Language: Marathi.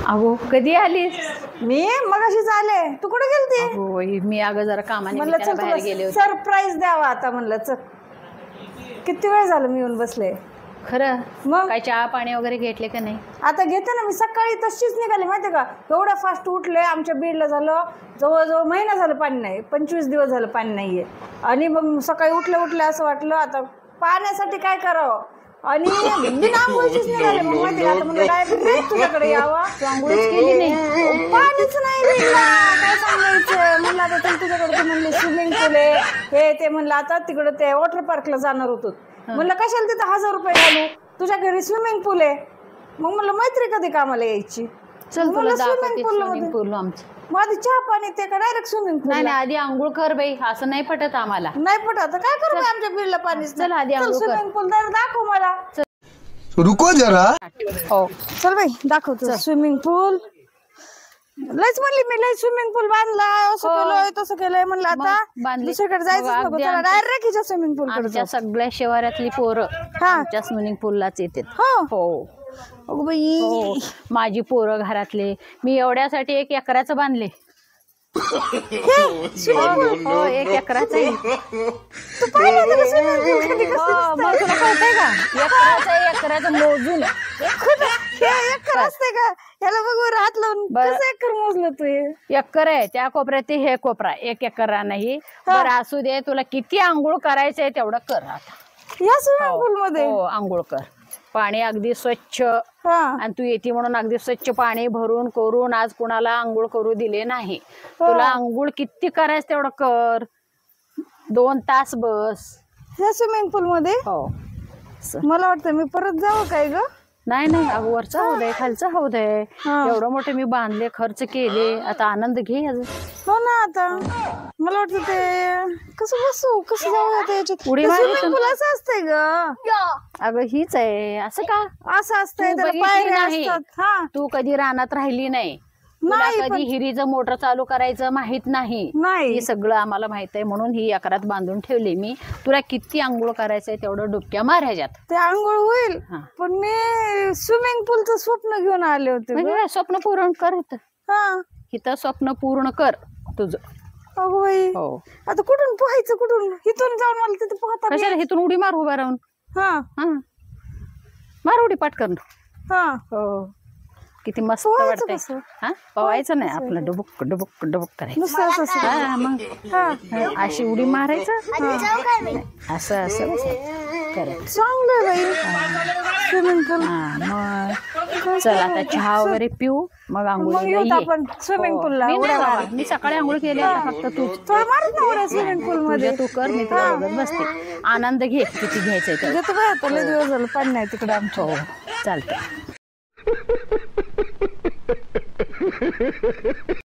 अगो कधी आलीस? मी मगाशीच आले. तू कुठे गेलती? होय मी अगं जरा कामाने म्हणलं बाहेर गेले होते. सरप्राईज द्यावा आता म्हणलं. चल किती वेळ झालं मी येऊन बसले. खरं मग काय चहा पाणी वगैरे घेतले का नाही? आता घेते ना. मी सकाळी तशीच निघाली माहिती का. एवढ्या फास्ट उठले. आमच्या बीडला झालं जवळजवळ महिना झालं पाणी नाही. 25 दिवस झालं पाणी नाहीये. आणि मग सकाळी उठले असं वाटलं आता पाण्यासाठी काय करावं. आणि मी आंघोळीचीच निघाले. मग माहिती का आता म्हणलं डायरेक्ट तुझ्याकडे यावा. तू आंघोळच केली नाही? पाणीच नाही बीडला. काय सांगायचं. म्हणलं आता चल तुझ्याकडे. तू म्हणले स्विमिंग पूल आहे हे ते. म्हणलं आता तिकडं ते वॉटर पार्कला जाणार होतो. म्हणलं कशाला तिथं 1000 रुपये घालू. तुझ्या घरी स्विमिंग पूल आहे. मग म्हणलं मैत्री कधी कामाला यायची. चल तुला दाखवते पूल स्विमिंग पूल आमचं. मग आधी चहा पाणी ते का डायरेक्ट स्विमिंग पूल? नाही आधी आंघोळ कर बाई. असं नाही पटत आम्हाला. नाही पटत काय करू आमच्या बीडला पाणी. चल आधी आंघोळ कर. स्विमिंग पूल दाखव मला. रुको जरा. हो चल बाई दाखवतो स्विमिंग पूल. लयच म्हणली मी लय स्विमिंग पूल बांधला असं केलंय तसं केलंय. म्हणलं आता दुसरीकडे जायचं नको. चला डायरेक्ट हिच्या स्विमिंग पूल कडे. आमच्या सगळ्या शिवारातली पोरं आमच्या स्विमिंग पूललाच येतात. हो अगं बाई हो माझी पोरं घरातले. मी एवढ्यासाठी 1 एकराचं बांधले. हो 1 एकराचं आहे. मग तुला कळतंय का? एकराचं मोजून एकर असते का. याला बघ हात लावून कसं एकर मोजलं तू. एकर आहे त्या कोपऱ्यात हे कोपरा 1 एकर नाही. बरं असू दे. तुला किती आंघोळ करायचंय तेवढं कर आता या स्विमिंग पूल मध्ये. हो आंघोळ कर. पाणी अगदी स्वच्छ. आणि तू येते म्हणून अगदी स्वच्छ पाणी भरून करून आज कुणाला आंघोळ करू दिले नाही. तुला आंघोळ किती करायचं तेवढं कर. 2 तास बस या स्विमिंग पूल मध्ये. हो मला वाटतं मी परत जावं काय ग. नाही अगं वरचा होऊ दे खालचा होऊ दे. एवढं मोठे मी बांधले खर्च केले. आता आनंद घे अजून. हो ना आता मला वाटतं ते कसं बसू कसं जाऊ आता याच्यात. उडी स्विमिंग पूल असं असतंय ग. अगं हीच आहे. असं का असं असतंय त्याला पायऱ्या असतात. तू कधी रानात राहिली नाही. तुला कधी हिरीचं मोटर चालू करायचं माहित नाही. हे सगळं आम्हाला माहित आहे म्हणून ही एकरात बांधून ठेवली मी. तुला किती आंघोळ करायचंय तेवढं डुबक्या मारायच्यात. ते आंघोळ होईल. पण मी स्विमिंग पूलचं स्वप्न घेऊन आले होते. म्हणजे स्वप्न पूर्ण कर. इथं स्वप्न पूर्ण कर तुझं. अगो बाई आता कुठून पोहायचं. कुठून इथून जाऊन मला तिथे पोहता. कशाला इथून उडी मार उभा राहून. मार उडी पाटकन. हो किती मस्त वाटतंय. पवायचं नाही आपलं डुबुक डुबुक डुबुक करायचं. मग अशी उडी मारायचं असं असं करायचं. चांगलं बाई स्विमिंग पूल. मग चल आता चहा वगैरे पिऊ मग आंघोळ. आपण स्विमिंग पूलला मी सकाळी आंघोळ केली. फक्त तू स्विमिंग पूल मध्ये तू कर. मी तुला बघत बसते. आनंद घे किती घ्यायचंय ते. घेतो काय आता लय दिवस झालं पाणी नाही तिकडे आमच्या. हो चालतंय.